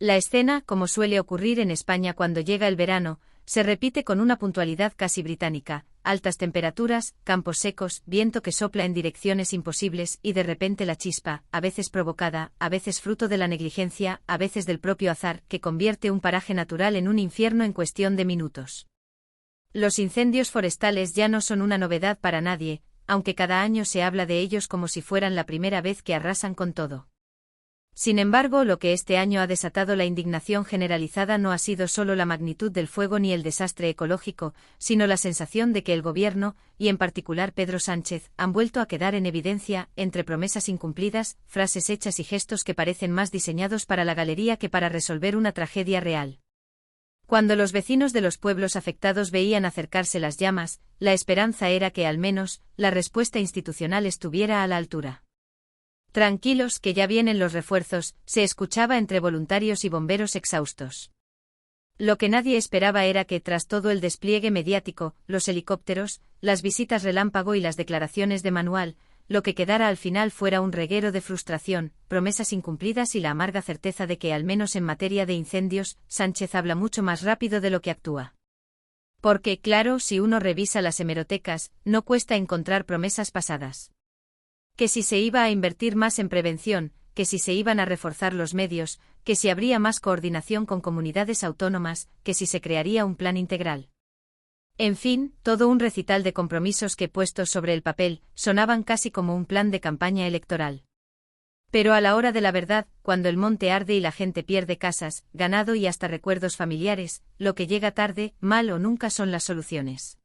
La escena, como suele ocurrir en España cuando llega el verano, se repite con una puntualidad casi británica: altas temperaturas, campos secos, viento que sopla en direcciones imposibles y de repente la chispa, a veces provocada, a veces fruto de la negligencia, a veces del propio azar, que convierte un paraje natural en un infierno en cuestión de minutos. Los incendios forestales ya no son una novedad para nadie, aunque cada año se habla de ellos como si fueran la primera vez que arrasan con todo. Sin embargo, lo que este año ha desatado la indignación generalizada no ha sido solo la magnitud del fuego ni el desastre ecológico, sino la sensación de que el gobierno, y en particular Pedro Sánchez, han vuelto a quedar en evidencia, entre promesas incumplidas, frases hechas y gestos que parecen más diseñados para la galería que para resolver una tragedia real. Cuando los vecinos de los pueblos afectados veían acercarse las llamas, la esperanza era que, al menos, la respuesta institucional estuviera a la altura. Tranquilos, que ya vienen los refuerzos, se escuchaba entre voluntarios y bomberos exhaustos. Lo que nadie esperaba era que, tras todo el despliegue mediático, los helicópteros, las visitas relámpago y las declaraciones de manual, lo que quedara al final fuera un reguero de frustración, promesas incumplidas y la amarga certeza de que, al menos en materia de incendios, Sánchez habla mucho más rápido de lo que actúa. Porque, claro, si uno revisa las hemerotecas, no cuesta encontrar promesas pasadas. Que si se iba a invertir más en prevención, que si se iban a reforzar los medios, que si habría más coordinación con comunidades autónomas, que si se crearía un plan integral. En fin, todo un recital de compromisos que, puestos sobre el papel, sonaban casi como un plan de campaña electoral. Pero a la hora de la verdad, cuando el monte arde y la gente pierde casas, ganado y hasta recuerdos familiares, lo que llega tarde, mal o nunca son las soluciones.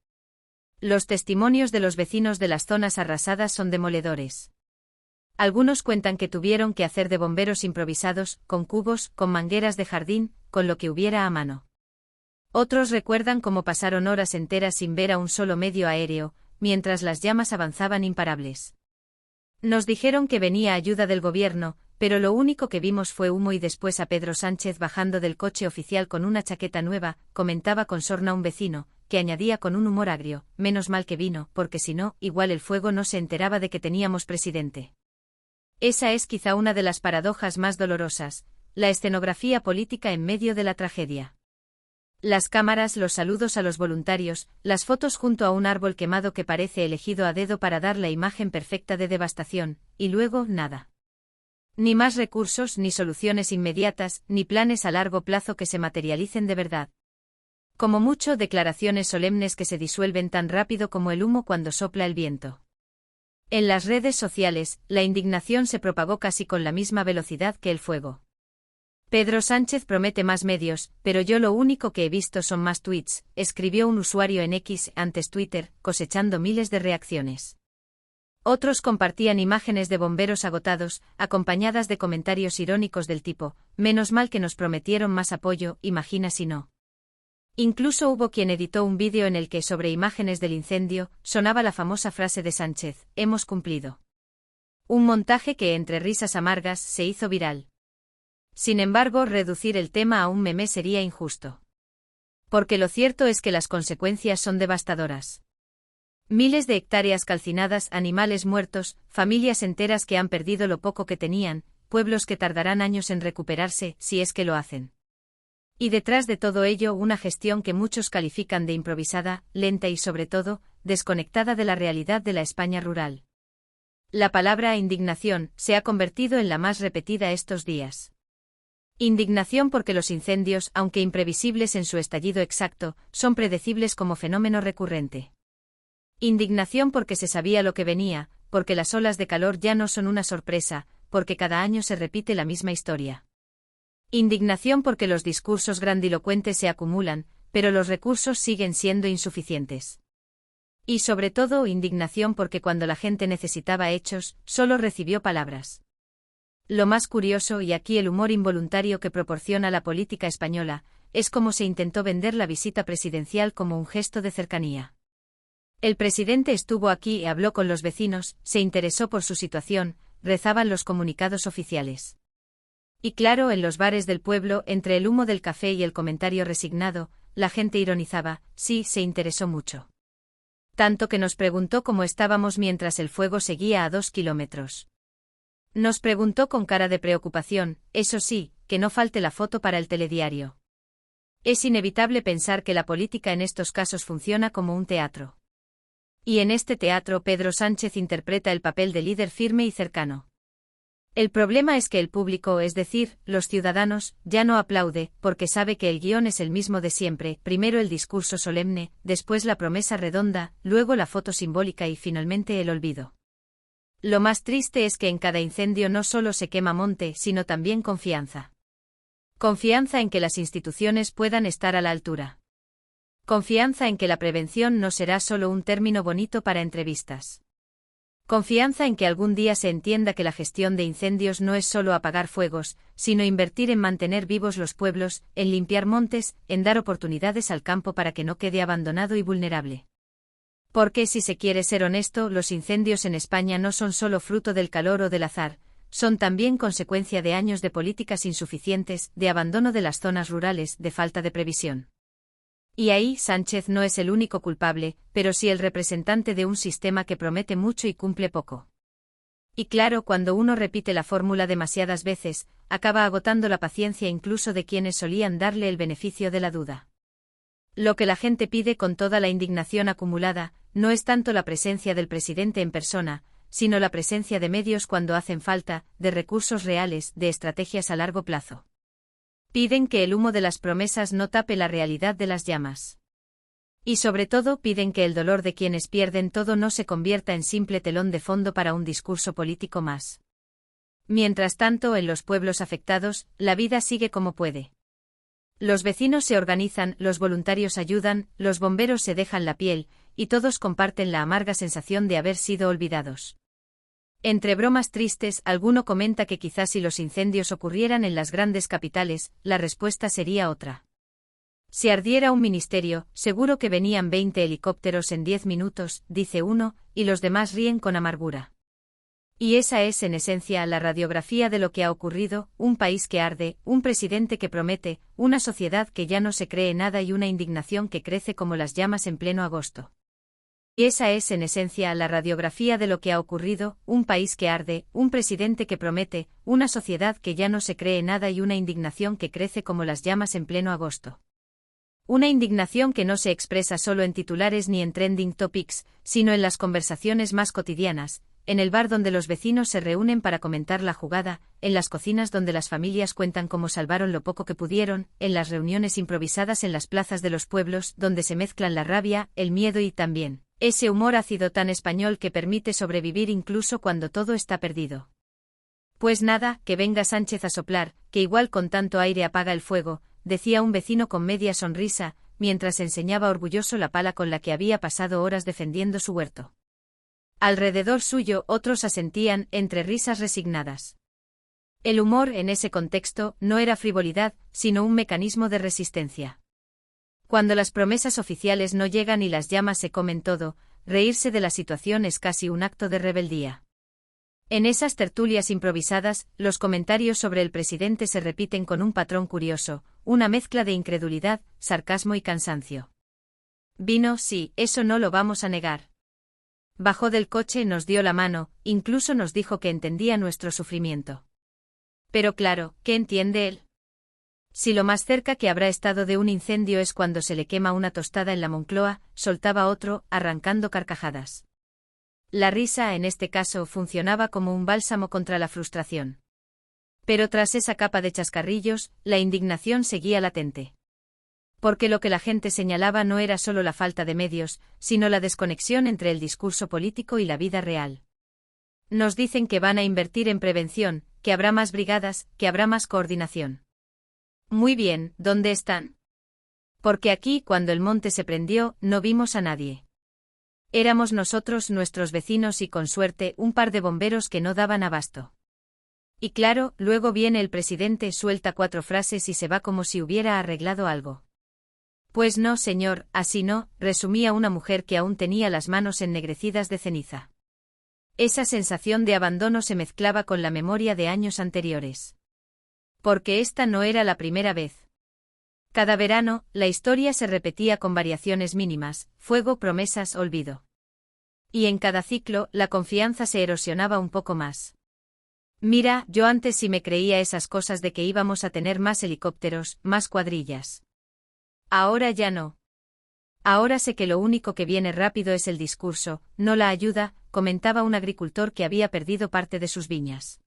Los testimonios de los vecinos de las zonas arrasadas son demoledores. Algunos cuentan que tuvieron que hacer de bomberos improvisados, con cubos, con mangueras de jardín, con lo que hubiera a mano. Otros recuerdan cómo pasaron horas enteras sin ver a un solo medio aéreo, mientras las llamas avanzaban imparables. Nos dijeron que venía ayuda del gobierno, pero lo único que vimos fue humo y después a Pedro Sánchez bajando del coche oficial con una chaqueta nueva, comentaba con sorna un vecino, que añadía con un humor agrio: menos mal que vino, porque si no, igual el fuego no se enteraba de que teníamos presidente. Esa es quizá una de las paradojas más dolorosas, la escenografía política en medio de la tragedia. Las cámaras, los saludos a los voluntarios, las fotos junto a un árbol quemado que parece elegido a dedo para dar la imagen perfecta de devastación, y luego nada. Ni más recursos, ni soluciones inmediatas, ni planes a largo plazo que se materialicen de verdad. Como mucho, declaraciones solemnes que se disuelven tan rápido como el humo cuando sopla el viento. En las redes sociales, la indignación se propagó casi con la misma velocidad que el fuego. Pedro Sánchez promete más medios, pero yo lo único que he visto son más tweets, escribió un usuario en X, antes Twitter, cosechando miles de reacciones. Otros compartían imágenes de bomberos agotados, acompañadas de comentarios irónicos del tipo: menos mal que nos prometieron más apoyo, imagina si no. Incluso hubo quien editó un vídeo en el que, sobre imágenes del incendio, sonaba la famosa frase de Sánchez: hemos cumplido. Un montaje que, entre risas amargas, se hizo viral. Sin embargo, reducir el tema a un meme sería injusto. Porque lo cierto es que las consecuencias son devastadoras. Miles de hectáreas calcinadas, animales muertos, familias enteras que han perdido lo poco que tenían, pueblos que tardarán años en recuperarse, si es que lo hacen. Y detrás de todo ello, una gestión que muchos califican de improvisada, lenta y sobre todo, desconectada de la realidad de la España rural. La palabra indignación se ha convertido en la más repetida estos días. Indignación porque los incendios, aunque imprevisibles en su estallido exacto, son predecibles como fenómeno recurrente. Indignación porque se sabía lo que venía, porque las olas de calor ya no son una sorpresa, porque cada año se repite la misma historia. Indignación porque los discursos grandilocuentes se acumulan, pero los recursos siguen siendo insuficientes. Y sobre todo, indignación porque cuando la gente necesitaba hechos, solo recibió palabras. Lo más curioso, y aquí el humor involuntario que proporciona la política española, es cómo se intentó vender la visita presidencial como un gesto de cercanía. El presidente estuvo aquí y habló con los vecinos, se interesó por su situación, rezaban los comunicados oficiales. Y claro, en los bares del pueblo, entre el humo del café y el comentario resignado, la gente ironizaba: sí, se interesó mucho. Tanto que nos preguntó cómo estábamos mientras el fuego seguía a 2 kilómetros. Nos preguntó con cara de preocupación, eso sí, que no falte la foto para el telediario. Es inevitable pensar que la política en estos casos funciona como un teatro. Y en este teatro Pedro Sánchez interpreta el papel de líder firme y cercano. El problema es que el público, es decir, los ciudadanos, ya no aplaude, porque sabe que el guión es el mismo de siempre, primero el discurso solemne, después la promesa redonda, luego la foto simbólica y finalmente el olvido. Lo más triste es que en cada incendio no solo se quema monte, sino también confianza. Confianza en que las instituciones puedan estar a la altura. Confianza en que la prevención no será solo un término bonito para entrevistas. Confianza en que algún día se entienda que la gestión de incendios no es solo apagar fuegos, sino invertir en mantener vivos los pueblos, en limpiar montes, en dar oportunidades al campo para que no quede abandonado y vulnerable. Porque si se quiere ser honesto, los incendios en España no son solo fruto del calor o del azar, son también consecuencia de años de políticas insuficientes, de abandono de las zonas rurales, de falta de previsión. Y ahí Sánchez no es el único culpable, pero sí el representante de un sistema que promete mucho y cumple poco. Y claro, cuando uno repite la fórmula demasiadas veces, acaba agotando la paciencia incluso de quienes solían darle el beneficio de la duda. Lo que la gente pide con toda la indignación acumulada, no es tanto la presencia del presidente en persona, sino la presencia de medios cuando hacen falta, de recursos reales, de estrategias a largo plazo. Piden que el humo de las promesas no tape la realidad de las llamas. Y sobre todo piden que el dolor de quienes pierden todo no se convierta en simple telón de fondo para un discurso político más. Mientras tanto, en los pueblos afectados, la vida sigue como puede. Los vecinos se organizan, los voluntarios ayudan, los bomberos se dejan la piel, y todos comparten la amarga sensación de haber sido olvidados. Entre bromas tristes, alguno comenta que quizás si los incendios ocurrieran en las grandes capitales, la respuesta sería otra. Si ardiera un ministerio, seguro que venían 20 helicópteros en 10 minutos, dice uno, y los demás ríen con amargura. Y esa es en esencia la radiografía de lo que ha ocurrido, un país que arde, un presidente que promete, una sociedad que ya no se cree nada y una indignación que crece como las llamas en pleno agosto. Y esa es en esencia la radiografía de lo que ha ocurrido, un país que arde, un presidente que promete, una sociedad que ya no se cree nada y una indignación que crece como las llamas en pleno agosto. Una indignación que no se expresa solo en titulares ni en trending topics, sino en las conversaciones más cotidianas, en el bar donde los vecinos se reúnen para comentar la jugada, en las cocinas donde las familias cuentan cómo salvaron lo poco que pudieron, en las reuniones improvisadas en las plazas de los pueblos donde se mezclan la rabia, el miedo y también ese humor ácido tan español que permite sobrevivir incluso cuando todo está perdido. Pues nada, que venga Sánchez a soplar, que igual con tanto aire apaga el fuego, decía un vecino con media sonrisa, mientras enseñaba orgulloso la pala con la que había pasado horas defendiendo su huerto. Alrededor suyo otros asentían, entre risas resignadas. El humor en ese contexto no era frivolidad, sino un mecanismo de resistencia. Cuando las promesas oficiales no llegan y las llamas se comen todo, reírse de la situación es casi un acto de rebeldía. En esas tertulias improvisadas, los comentarios sobre el presidente se repiten con un patrón curioso, una mezcla de incredulidad, sarcasmo y cansancio. Vino, sí, eso no lo vamos a negar. Bajó del coche, nos dio la mano, incluso nos dijo que entendía nuestro sufrimiento. Pero claro, ¿qué entiende él? Si lo más cerca que habrá estado de un incendio es cuando se le quema una tostada en la Moncloa, soltaba otro, arrancando carcajadas. La risa, en este caso, funcionaba como un bálsamo contra la frustración. Pero tras esa capa de chascarrillos, la indignación seguía latente. Porque lo que la gente señalaba no era solo la falta de medios, sino la desconexión entre el discurso político y la vida real. Nos dicen que van a invertir en prevención, que habrá más brigadas, que habrá más coordinación. Muy bien, ¿dónde están? Porque aquí, cuando el monte se prendió, no vimos a nadie. Éramos nosotros, nuestros vecinos y con suerte, un par de bomberos que no daban abasto. Y claro, luego viene el presidente, suelta 4 frases y se va como si hubiera arreglado algo. Pues no, señor, así no, resumía una mujer que aún tenía las manos ennegrecidas de ceniza. Esa sensación de abandono se mezclaba con la memoria de años anteriores. Porque esta no era la primera vez. Cada verano, la historia se repetía con variaciones mínimas, fuego, promesas, olvido. Y en cada ciclo, la confianza se erosionaba un poco más. Mira, yo antes sí me creía esas cosas de que íbamos a tener más helicópteros, más cuadrillas. Ahora ya no. Ahora sé que lo único que viene rápido es el discurso, no la ayuda, comentaba un agricultor que había perdido parte de sus viñas.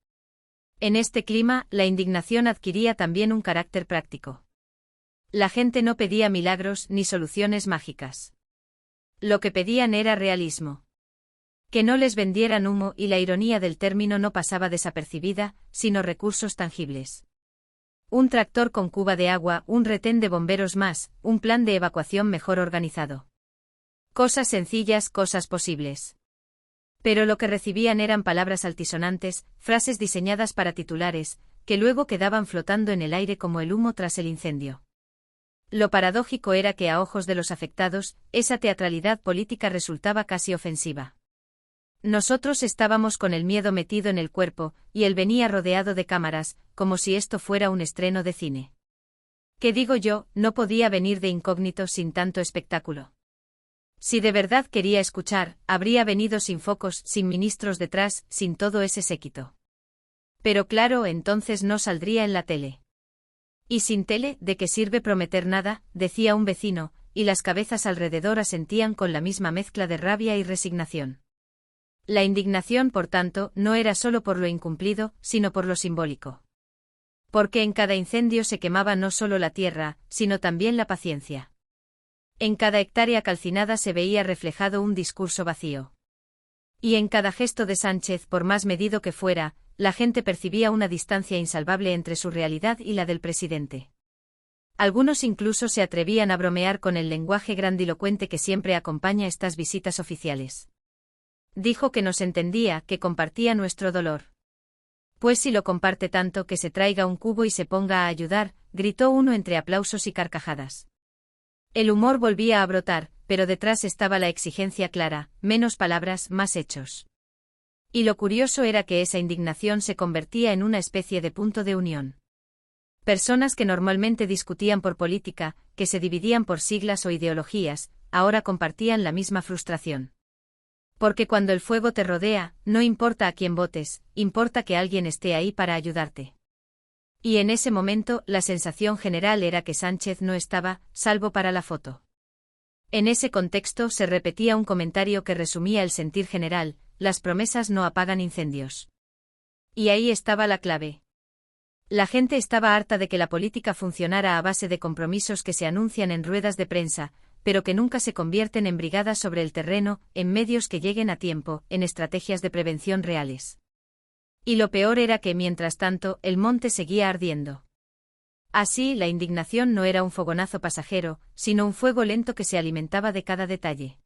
En este clima, la indignación adquiría también un carácter práctico. La gente no pedía milagros ni soluciones mágicas. Lo que pedían era realismo. Que no les vendieran humo y la ironía del término no pasaba desapercibida, sino recursos tangibles. Un tractor con cuba de agua, un retén de bomberos más, un plan de evacuación mejor organizado. Cosas sencillas, cosas posibles. Pero lo que recibían eran palabras altisonantes, frases diseñadas para titulares, que luego quedaban flotando en el aire como el humo tras el incendio. Lo paradójico era que a ojos de los afectados, esa teatralidad política resultaba casi ofensiva. Nosotros estábamos con el miedo metido en el cuerpo, y él venía rodeado de cámaras, como si esto fuera un estreno de cine. ¿Qué digo yo? No podía venir de incógnito sin tanto espectáculo. Si de verdad quería escuchar, habría venido sin focos, sin ministros detrás, sin todo ese séquito. Pero claro, entonces no saldría en la tele. Y sin tele, ¿de qué sirve prometer nada?, decía un vecino, y las cabezas alrededor asentían con la misma mezcla de rabia y resignación. La indignación, por tanto, no era solo por lo incumplido, sino por lo simbólico. Porque en cada incendio se quemaba no solo la tierra, sino también la paciencia. En cada hectárea calcinada se veía reflejado un discurso vacío. Y en cada gesto de Sánchez, por más medido que fuera, la gente percibía una distancia insalvable entre su realidad y la del presidente. Algunos incluso se atrevían a bromear con el lenguaje grandilocuente que siempre acompaña estas visitas oficiales. Dijo que nos entendía, que compartía nuestro dolor. Pues si lo comparte tanto, que se traiga un cubo y se ponga a ayudar, gritó uno entre aplausos y carcajadas. El humor volvía a brotar, pero detrás estaba la exigencia clara, menos palabras, más hechos. Y lo curioso era que esa indignación se convertía en una especie de punto de unión. Personas que normalmente discutían por política, que se dividían por siglas o ideologías, ahora compartían la misma frustración. Porque cuando el fuego te rodea, no importa a quién votes, importa que alguien esté ahí para ayudarte. Y en ese momento, la sensación general era que Sánchez no estaba, salvo para la foto. En ese contexto se repetía un comentario que resumía el sentir general: las promesas no apagan incendios. Y ahí estaba la clave. La gente estaba harta de que la política funcionara a base de compromisos que se anuncian en ruedas de prensa, pero que nunca se convierten en brigadas sobre el terreno, en medios que lleguen a tiempo, en estrategias de prevención reales. Y lo peor era que, mientras tanto, el monte seguía ardiendo. Así, la indignación no era un fogonazo pasajero, sino un fuego lento que se alimentaba de cada detalle.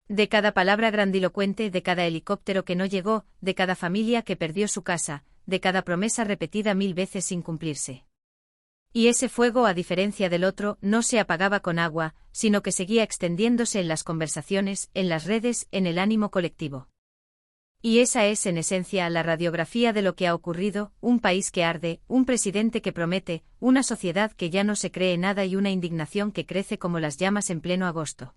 De cada palabra grandilocuente, de cada helicóptero que no llegó, de cada familia que perdió su casa, de cada promesa repetida 1000 veces sin cumplirse. Y ese fuego, a diferencia del otro, no se apagaba con agua, sino que seguía extendiéndose en las conversaciones, en las redes, en el ánimo colectivo. Y esa es, en esencia, la radiografía de lo que ha ocurrido: un país que arde, un presidente que promete, una sociedad que ya no se cree nada y una indignación que crece como las llamas en pleno agosto.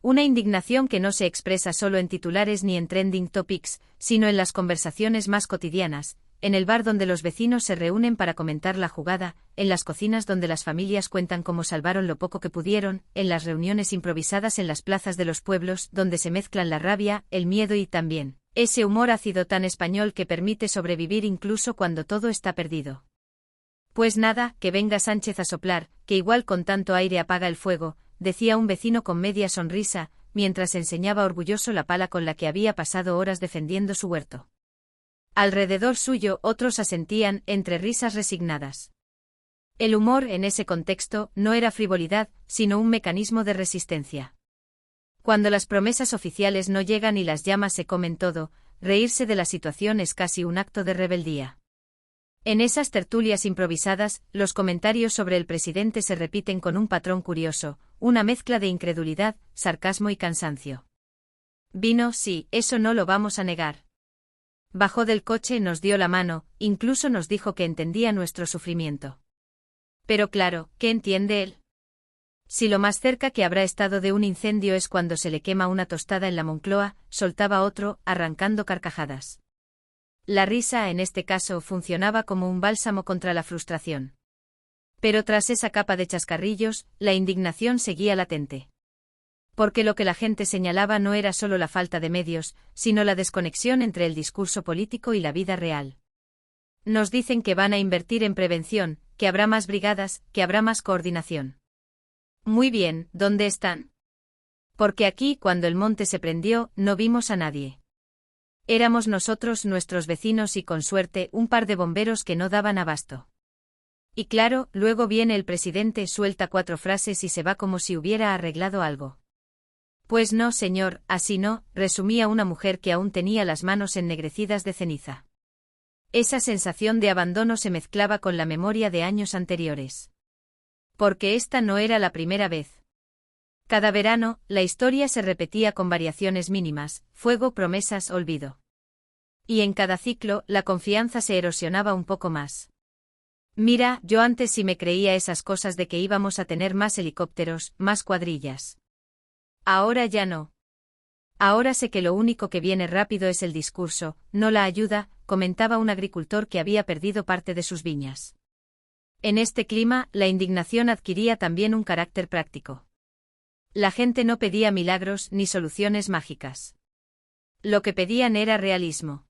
Una indignación que no se expresa solo en titulares ni en trending topics, sino en las conversaciones más cotidianas, en el bar donde los vecinos se reúnen para comentar la jugada, en las cocinas donde las familias cuentan cómo salvaron lo poco que pudieron, en las reuniones improvisadas en las plazas de los pueblos, donde se mezclan la rabia, el miedo y también ese humor ácido tan español que permite sobrevivir incluso cuando todo está perdido. Pues nada, que venga Sánchez a soplar, que igual con tanto aire apaga el fuego, decía un vecino con media sonrisa, mientras enseñaba orgulloso la pala con la que había pasado horas defendiendo su huerto. Alrededor suyo, otros asentían, entre risas resignadas. El humor, en ese contexto, no era frivolidad, sino un mecanismo de resistencia. Cuando las promesas oficiales no llegan y las llamas se comen todo, reírse de la situación es casi un acto de rebeldía. En esas tertulias improvisadas, los comentarios sobre el presidente se repiten con un patrón curioso, una mezcla de incredulidad, sarcasmo y cansancio. Vino, sí, eso no lo vamos a negar. Bajó del coche, nos dio la mano, incluso nos dijo que entendía nuestro sufrimiento. Pero claro, ¿qué entiende él? Si lo más cerca que habrá estado de un incendio es cuando se le quema una tostada en la Moncloa, soltaba otro, arrancando carcajadas. La risa, en este caso, funcionaba como un bálsamo contra la frustración. Pero tras esa capa de chascarrillos, la indignación seguía latente. Porque lo que la gente señalaba no era solo la falta de medios, sino la desconexión entre el discurso político y la vida real. Nos dicen que van a invertir en prevención, que habrá más brigadas, que habrá más coordinación. Muy bien, ¿dónde están? Porque aquí, cuando el monte se prendió, no vimos a nadie. Éramos nosotros, nuestros vecinos y, con suerte, un par de bomberos que no daban abasto. Y claro, luego viene el presidente, suelta 4 frases y se va como si hubiera arreglado algo. Pues no, señor, así no, resumía una mujer que aún tenía las manos ennegrecidas de ceniza. Esa sensación de abandono se mezclaba con la memoria de años anteriores. Porque esta no era la primera vez. Cada verano, la historia se repetía con variaciones mínimas: fuego, promesas, olvido. Y en cada ciclo, la confianza se erosionaba un poco más. Mira, yo antes sí me creía esas cosas de que íbamos a tener más helicópteros, más cuadrillas. Ahora ya no. Ahora sé que lo único que viene rápido es el discurso, no la ayuda, comentaba un agricultor que había perdido parte de sus viñas. En este clima, la indignación adquiría también un carácter práctico. La gente no pedía milagros ni soluciones mágicas. Lo que pedían era realismo.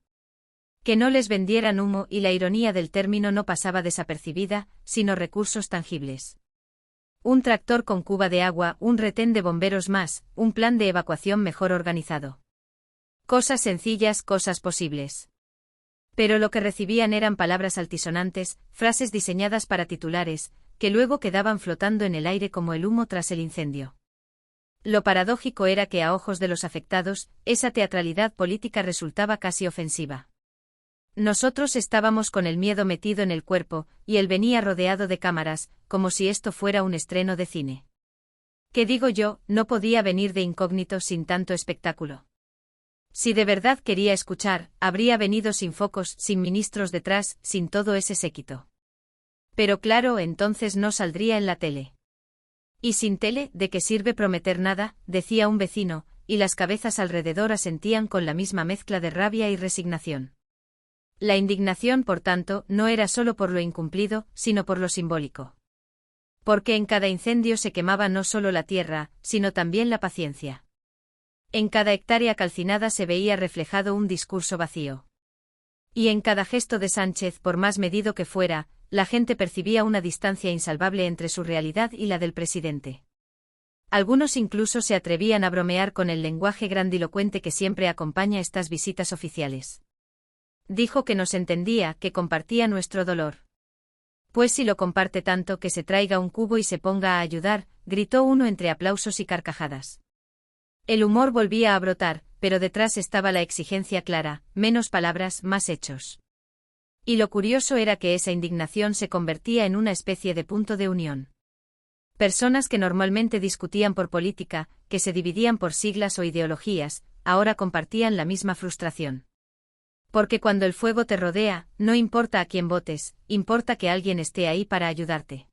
Que no les vendieran humo, y la ironía del término no pasaba desapercibida, sino recursos tangibles. Un tractor con cuba de agua, un retén de bomberos más, un plan de evacuación mejor organizado. Cosas sencillas, cosas posibles. Pero lo que recibían eran palabras altisonantes, frases diseñadas para titulares, que luego quedaban flotando en el aire como el humo tras el incendio. Lo paradójico era que a ojos de los afectados, esa teatralidad política resultaba casi ofensiva. Nosotros estábamos con el miedo metido en el cuerpo, y él venía rodeado de cámaras, como si esto fuera un estreno de cine. ¿Qué digo yo? No podía venir de incógnito sin tanto espectáculo. Si de verdad quería escuchar, habría venido sin focos, sin ministros detrás, sin todo ese séquito. Pero claro, entonces no saldría en la tele. Y sin tele, ¿de qué sirve prometer nada?, decía un vecino, y las cabezas alrededor asentían con la misma mezcla de rabia y resignación. La indignación, por tanto, no era solo por lo incumplido, sino por lo simbólico. Porque en cada incendio se quemaba no solo la tierra, sino también la paciencia. En cada hectárea calcinada se veía reflejado un discurso vacío. Y en cada gesto de Sánchez, por más medido que fuera, la gente percibía una distancia insalvable entre su realidad y la del presidente. Algunos incluso se atrevían a bromear con el lenguaje grandilocuente que siempre acompaña estas visitas oficiales. Dijo que nos entendía, que compartía nuestro dolor. Pues si lo comparte tanto, que se traiga un cubo y se ponga a ayudar, gritó uno entre aplausos y carcajadas. El humor volvía a brotar, pero detrás estaba la exigencia clara: menos palabras, más hechos. Y lo curioso era que esa indignación se convertía en una especie de punto de unión. Personas que normalmente discutían por política, que se dividían por siglas o ideologías, ahora compartían la misma frustración. Porque cuando el fuego te rodea, no importa a quién votes, importa que alguien esté ahí para ayudarte.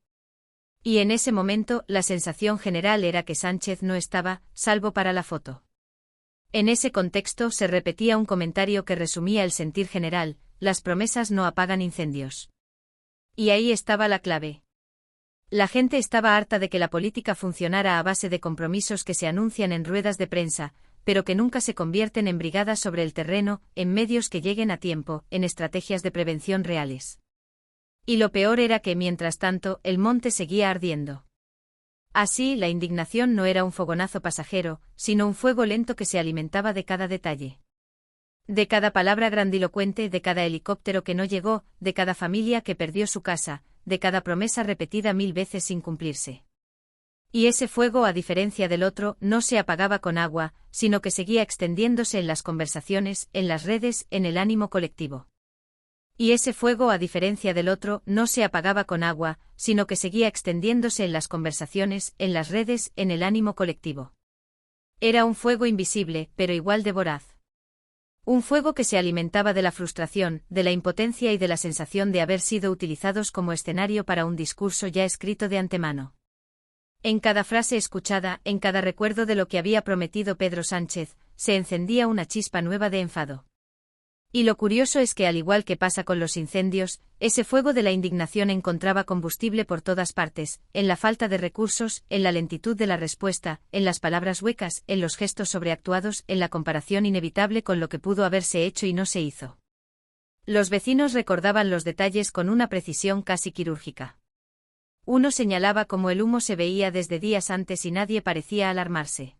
Y en ese momento, la sensación general era que Sánchez no estaba, salvo para la foto. En ese contexto se repetía un comentario que resumía el sentir general: las promesas no apagan incendios. Y ahí estaba la clave. La gente estaba harta de que la política funcionara a base de compromisos que se anuncian en ruedas de prensa, pero que nunca se convierten en brigadas sobre el terreno, en medios que lleguen a tiempo, en estrategias de prevención reales. Y lo peor era que, mientras tanto, el monte seguía ardiendo. Así, la indignación no era un fogonazo pasajero, sino un fuego lento que se alimentaba de cada detalle. De cada palabra grandilocuente, de cada helicóptero que no llegó, de cada familia que perdió su casa, de cada promesa repetida 1000 veces sin cumplirse. Y ese fuego, a diferencia del otro, no se apagaba con agua, sino que seguía extendiéndose en las conversaciones, en las redes, en el ánimo colectivo. Y ese fuego, a diferencia del otro, no se apagaba con agua, sino que seguía extendiéndose en las conversaciones, en las redes, en el ánimo colectivo. Era un fuego invisible, pero igual de voraz. Un fuego que se alimentaba de la frustración, de la impotencia y de la sensación de haber sido utilizados como escenario para un discurso ya escrito de antemano. En cada frase escuchada, en cada recuerdo de lo que había prometido Pedro Sánchez, se encendía una chispa nueva de enfado. Y lo curioso es que al igual que pasa con los incendios, ese fuego de la indignación encontraba combustible por todas partes, en la falta de recursos, en la lentitud de la respuesta, en las palabras huecas, en los gestos sobreactuados, en la comparación inevitable con lo que pudo haberse hecho y no se hizo. Los vecinos recordaban los detalles con una precisión casi quirúrgica. Uno señalaba cómo el humo se veía desde días antes y nadie parecía alarmarse.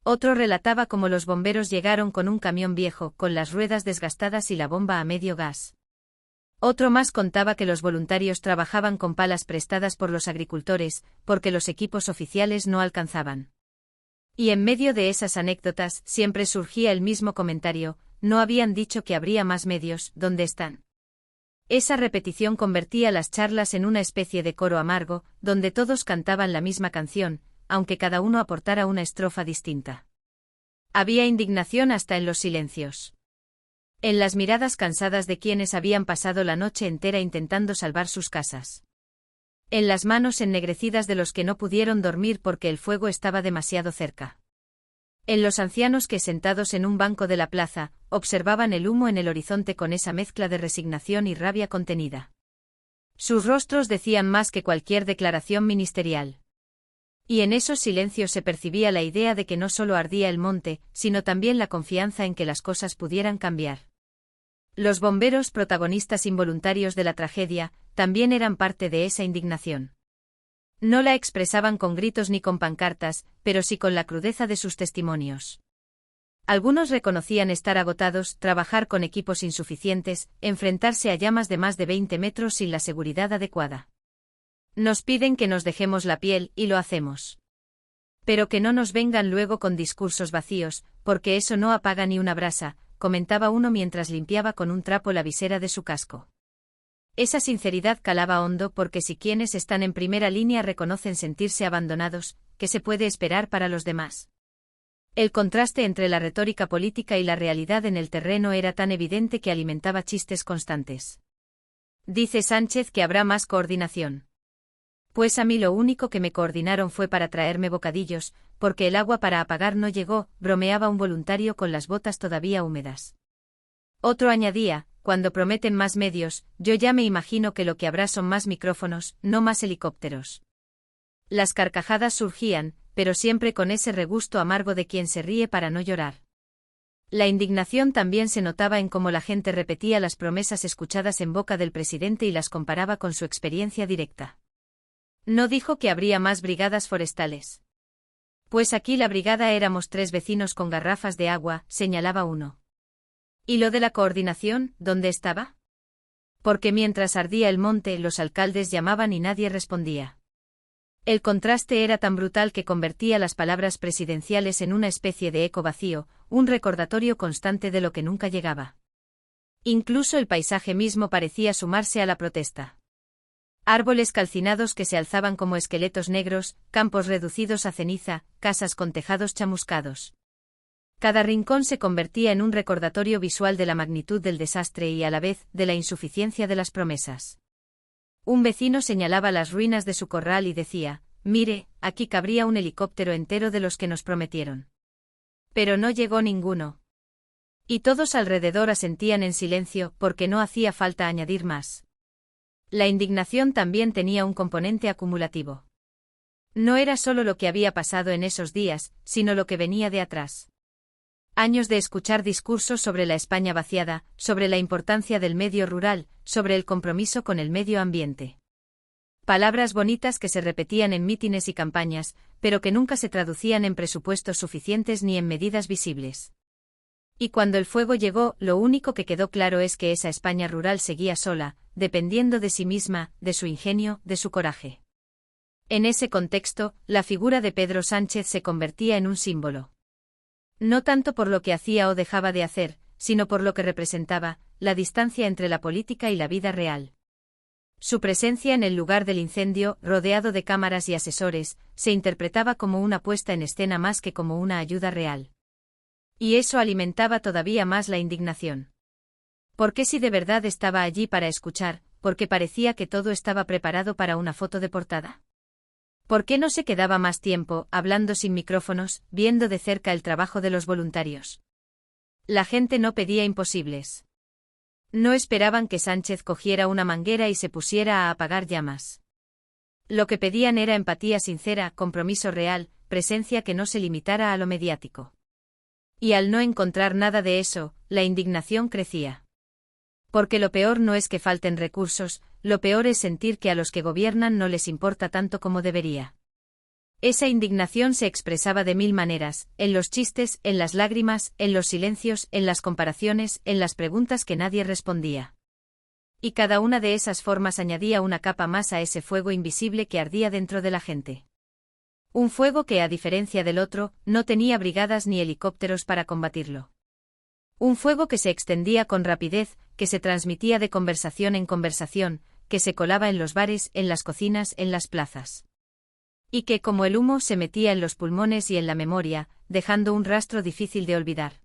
Otro relataba cómo los bomberos llegaron con un camión viejo, con las ruedas desgastadas y la bomba a medio gas. Otro más contaba que los voluntarios trabajaban con palas prestadas por los agricultores, porque los equipos oficiales no alcanzaban. Y en medio de esas anécdotas siempre surgía el mismo comentario: no habían dicho que habría más medios, ¿dónde están? Esa repetición convertía las charlas en una especie de coro amargo, donde todos cantaban la misma canción, aunque cada uno aportara una estrofa distinta. Había indignación hasta en los silencios. En las miradas cansadas de quienes habían pasado la noche entera intentando salvar sus casas. En las manos ennegrecidas de los que no pudieron dormir porque el fuego estaba demasiado cerca. En los ancianos que, sentados en un banco de la plaza, observaban el humo en el horizonte con esa mezcla de resignación y rabia contenida. Sus rostros decían más que cualquier declaración ministerial. Y en esos silencios se percibía la idea de que no solo ardía el monte, sino también la confianza en que las cosas pudieran cambiar. Los bomberos, protagonistas involuntarios de la tragedia, también eran parte de esa indignación. No la expresaban con gritos ni con pancartas, pero sí con la crudeza de sus testimonios. Algunos reconocían estar agotados, trabajar con equipos insuficientes, enfrentarse a llamas de más de 20 metros sin la seguridad adecuada. Nos piden que nos dejemos la piel, y lo hacemos. Pero que no nos vengan luego con discursos vacíos, porque eso no apaga ni una brasa, comentaba uno mientras limpiaba con un trapo la visera de su casco. Esa sinceridad calaba hondo porque si quienes están en primera línea reconocen sentirse abandonados, ¿qué se puede esperar para los demás? El contraste entre la retórica política y la realidad en el terreno era tan evidente que alimentaba chistes constantes. Dice Sánchez que habrá más coordinación. Pues a mí lo único que me coordinaron fue para traerme bocadillos, porque el agua para apagar no llegó, bromeaba un voluntario con las botas todavía húmedas. Otro añadía: cuando prometen más medios, yo ya me imagino que lo que habrá son más micrófonos, no más helicópteros. Las carcajadas surgían, pero siempre con ese regusto amargo de quien se ríe para no llorar. La indignación también se notaba en cómo la gente repetía las promesas escuchadas en boca del presidente y las comparaba con su experiencia directa. No dijo que habría más brigadas forestales. Pues aquí la brigada éramos 3 vecinos con garrafas de agua, señalaba uno. ¿Y lo de la coordinación, dónde estaba? Porque mientras ardía el monte, los alcaldes llamaban y nadie respondía. El contraste era tan brutal que convertía las palabras presidenciales en una especie de eco vacío, un recordatorio constante de lo que nunca llegaba. Incluso el paisaje mismo parecía sumarse a la protesta. Árboles calcinados que se alzaban como esqueletos negros, campos reducidos a ceniza, casas con tejados chamuscados. Cada rincón se convertía en un recordatorio visual de la magnitud del desastre y, a la vez, de la insuficiencia de las promesas. Un vecino señalaba las ruinas de su corral y decía: mire, aquí cabría un helicóptero entero de los que nos prometieron. Pero no llegó ninguno. Y todos alrededor asentían en silencio, porque no hacía falta añadir más. La indignación también tenía un componente acumulativo. No era solo lo que había pasado en esos días, sino lo que venía de atrás. Años de escuchar discursos sobre la España vaciada, sobre la importancia del medio rural, sobre el compromiso con el medio ambiente. Palabras bonitas que se repetían en mítines y campañas, pero que nunca se traducían en presupuestos suficientes ni en medidas visibles. Y cuando el fuego llegó, lo único que quedó claro es que esa España rural seguía sola, dependiendo de sí misma, de su ingenio, de su coraje. En ese contexto, la figura de Pedro Sánchez se convertía en un símbolo. No tanto por lo que hacía o dejaba de hacer, sino por lo que representaba, la distancia entre la política y la vida real. Su presencia en el lugar del incendio, rodeado de cámaras y asesores, se interpretaba como una puesta en escena más que como una ayuda real. Y eso alimentaba todavía más la indignación. ¿Por qué si de verdad estaba allí para escuchar, porque parecía que todo estaba preparado para una foto de portada? ¿Por qué no se quedaba más tiempo, hablando sin micrófonos, viendo de cerca el trabajo de los voluntarios? La gente no pedía imposibles. No esperaban que Sánchez cogiera una manguera y se pusiera a apagar llamas. Lo que pedían era empatía sincera, compromiso real, presencia que no se limitara a lo mediático. Y al no encontrar nada de eso, la indignación crecía. Porque lo peor no es que falten recursos, lo peor es sentir que a los que gobiernan no les importa tanto como debería. Esa indignación se expresaba de mil maneras, en los chistes, en las lágrimas, en los silencios, en las comparaciones, en las preguntas que nadie respondía. Y cada una de esas formas añadía una capa más a ese fuego invisible que ardía dentro de la gente. Un fuego que, a diferencia del otro, no tenía brigadas ni helicópteros para combatirlo. Un fuego que se extendía con rapidez, que se transmitía de conversación en conversación, que se colaba en los bares, en las cocinas, en las plazas. Y que, como el humo, se metía en los pulmones y en la memoria, dejando un rastro difícil de olvidar.